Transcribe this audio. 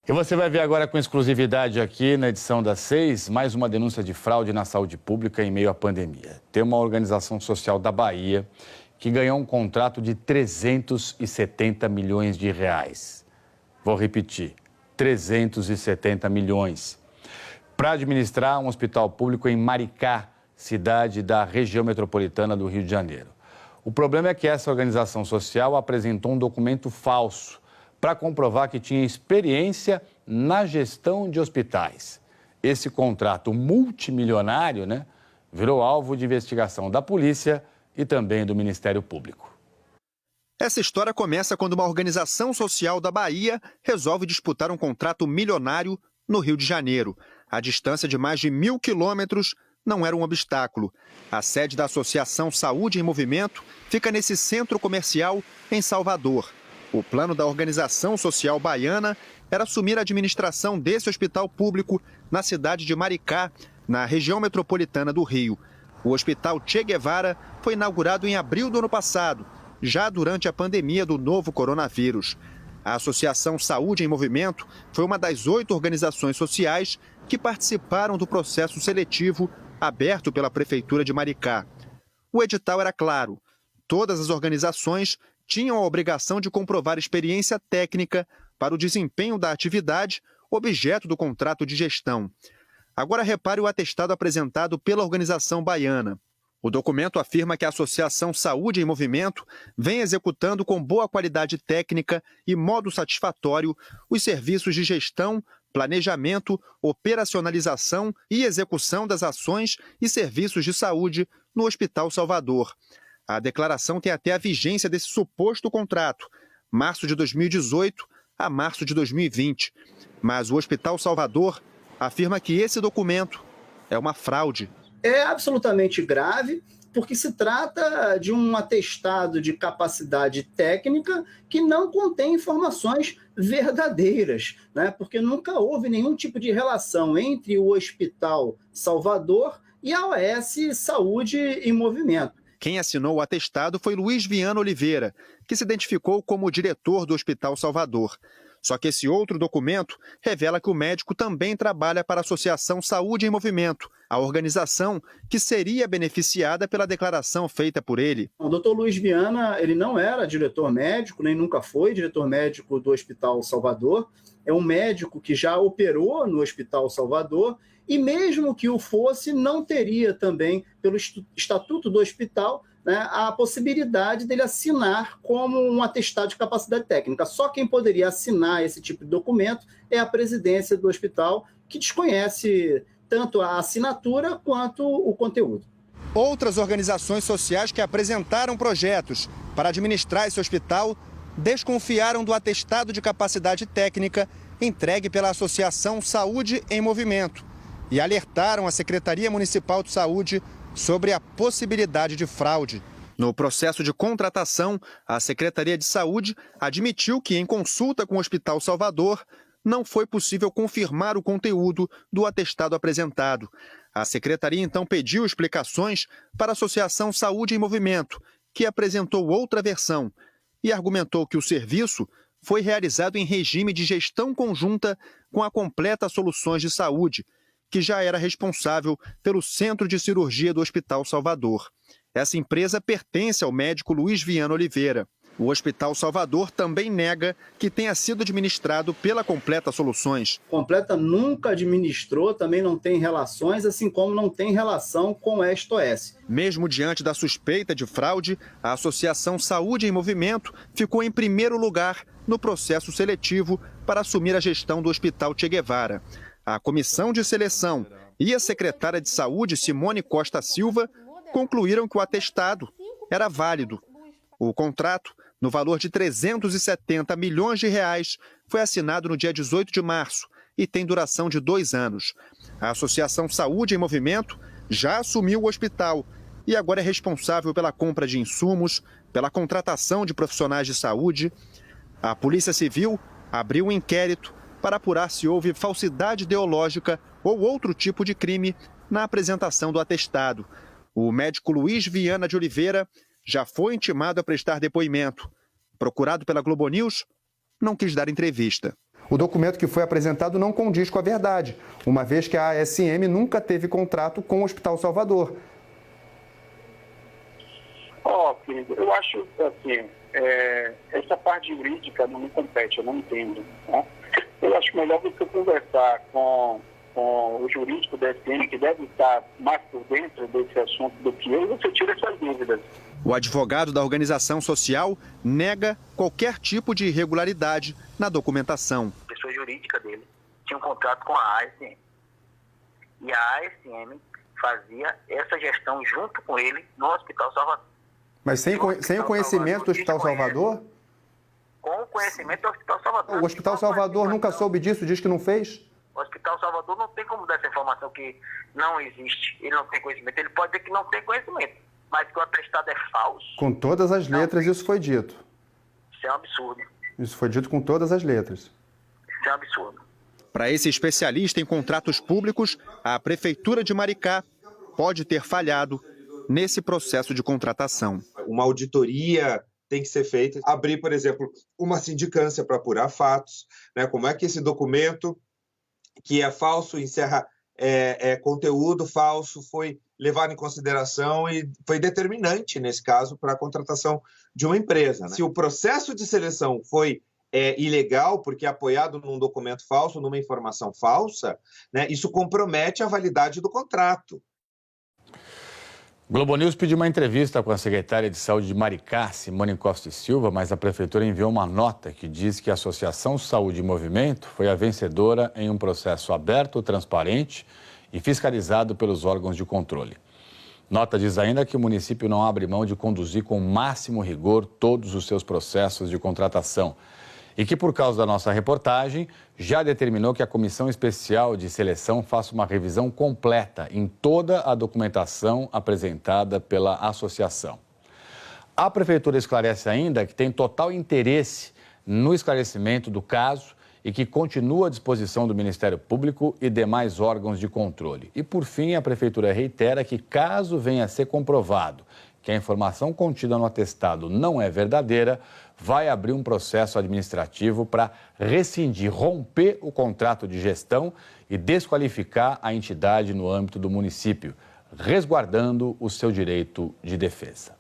E você vai ver agora com exclusividade aqui na edição das 6, mais uma denúncia de fraude na saúde pública em meio à pandemia. Tem uma organização social da Bahia que ganhou um contrato de 370 milhões de reais. Vou repetir, 370 milhões. Para administrar um hospital público em Maricá, cidade da região metropolitana do Rio de Janeiro. O problema é que essa organização social apresentou um documento falso para comprovar que tinha experiência na gestão de hospitais. Esse contrato multimilionário, virou alvo de investigação da polícia e também do Ministério Público. Essa história começa quando uma organização social da Bahia resolve disputar um contrato milionário no Rio de Janeiro. A distância de mais de 1.000 quilômetros não era um obstáculo. A sede da Associação Saúde em Movimento fica nesse centro comercial em Salvador. O plano da organização social baiana era assumir a administração desse hospital público na cidade de Maricá, na região metropolitana do Rio. O Hospital Che Guevara foi inaugurado em abril do ano passado, já durante a pandemia do novo coronavírus. A Associação Saúde em Movimento foi uma das 8 organizações sociais que participaram do processo seletivo aberto pela Prefeitura de Maricá. O edital era claro: todas as organizações tinham a obrigação de comprovar experiência técnica para o desempenho da atividade objeto do contrato de gestão. Agora repare o atestado apresentado pela organização baiana. O documento afirma que a Associação Saúde em Movimento vem executando com boa qualidade técnica e modo satisfatório os serviços de gestão, planejamento, operacionalização e execução das ações e serviços de saúde no Hospital Salvador. A declaração tem até a vigência desse suposto contrato, março de 2018 a março de 2020. Mas o Hospital Salvador afirma que esse documento é uma fraude. É absolutamente grave, porque se trata de um atestado de capacidade técnica que não contém informações verdadeiras, porque nunca houve nenhum tipo de relação entre o Hospital Salvador e a OS Saúde em Movimento. Quem assinou o atestado foi Luiz Viana Oliveira, que se identificou como diretor do Hospital Salvador. Só que esse outro documento revela que o médico também trabalha para a Associação Saúde em Movimento, a organização que seria beneficiada pela declaração feita por ele. O doutor Luiz Viana, ele não era diretor médico, nem nunca foi diretor médico do Hospital Salvador. É um médico que já operou no Hospital Salvador e mesmo que o fosse, não teria também, pelo estatuto do hospital, a possibilidade dele assinar como um atestado de capacidade técnica. Só quem poderia assinar esse tipo de documento é a presidência do hospital, que desconhece tanto a assinatura quanto o conteúdo. Outras organizações sociais que apresentaram projetos para administrar esse hospital desconfiaram do atestado de capacidade técnica entregue pela Associação Saúde em Movimento e alertaram a Secretaria Municipal de Saúde sobre a possibilidade de fraude. No processo de contratação, a Secretaria de Saúde admitiu que, em consulta com o Hospital Salvador, não foi possível confirmar o conteúdo do atestado apresentado. A Secretaria então pediu explicações para a Associação Saúde em Movimento, que apresentou outra versão e argumentou que o serviço foi realizado em regime de gestão conjunta com a Completa Soluções de Saúde, que já era responsável pelo Centro de Cirurgia do Hospital Salvador. Essa empresa pertence ao médico Luiz Viana Oliveira. O Hospital Salvador também nega que tenha sido administrado pela Completa Soluções. Completa nunca administrou, também não tem relações, assim como não tem relação com esta OS. Mesmo diante da suspeita de fraude, a Associação Saúde em Movimento ficou em primeiro lugar no processo seletivo para assumir a gestão do Hospital Che Guevara. A comissão de seleção e a secretária de Saúde, Simone Costa Silva, concluíram que o atestado era válido. O contrato, no valor de 370 milhões de reais, foi assinado no dia 18 de março e tem duração de 2 anos. A Associação Saúde em Movimento já assumiu o hospital e agora é responsável pela compra de insumos, pela contratação de profissionais de saúde. A Polícia Civil abriu um inquérito para apurar se houve falsidade ideológica ou outro tipo de crime na apresentação do atestado. O médico Luiz Viana de Oliveira já foi intimado a prestar depoimento. Procurado pela Globo News, não quis dar entrevista. O documento que foi apresentado não condiz com a verdade, uma vez que a ASM nunca teve contrato com o Hospital Salvador. Querido, eu acho assim, essa parte jurídica não me compete, eu não entendo. Né? Eu acho melhor você conversar com o jurídico da ASM, que deve estar mais por dentro desse assunto do que eu, e você tira essas dúvidas. O advogado da organização social nega qualquer tipo de irregularidade na documentação. A pessoa jurídica dele tinha um contrato com a ASM. E a ASM fazia essa gestão junto com ele no Hospital Salvador. Mas sem o conhecimento do Hospital Salvador? Com o conhecimento do Hospital Salvador. O Hospital Salvador nunca soube disso, diz que não fez? O Hospital Salvador não tem como dar essa informação que não existe, ele não tem conhecimento. Ele pode dizer que não tem conhecimento, mas que o atestado é falso. Com todas as letras isso foi dito. Isso é um absurdo. Isso foi dito com todas as letras. Isso é um absurdo. Para esse especialista em contratos públicos, a Prefeitura de Maricá pode ter falhado nesse processo de contratação. Uma auditoria tem que ser feita, abrir, por exemplo, uma sindicância para apurar fatos, né? Como é que esse documento, que é falso, encerra conteúdo falso, foi levado em consideração e foi determinante, nesse caso, para a contratação de uma empresa. Né? Se o processo de seleção foi ilegal, porque é apoiado num documento falso, numa informação falsa, né? Isso compromete a validade do contrato. Globo News pediu uma entrevista com a secretária de Saúde de Maricá, Simone Costa e Silva, mas a prefeitura enviou uma nota que diz que a Associação Saúde e Movimento foi a vencedora em um processo aberto, transparente e fiscalizado pelos órgãos de controle. Nota diz ainda que o município não abre mão de conduzir com o máximo rigor todos os seus processos de contratação e que, por causa da nossa reportagem, já determinou que a Comissão Especial de Seleção faça uma revisão completa em toda a documentação apresentada pela associação. A Prefeitura esclarece ainda que tem total interesse no esclarecimento do caso e que continua à disposição do Ministério Público e demais órgãos de controle. E, por fim, a Prefeitura reitera que, caso venha a ser comprovado que a informação contida no atestado não é verdadeira, vai abrir um processo administrativo para rescindir, romper o contrato de gestão e desqualificar a entidade no âmbito do município, resguardando o seu direito de defesa.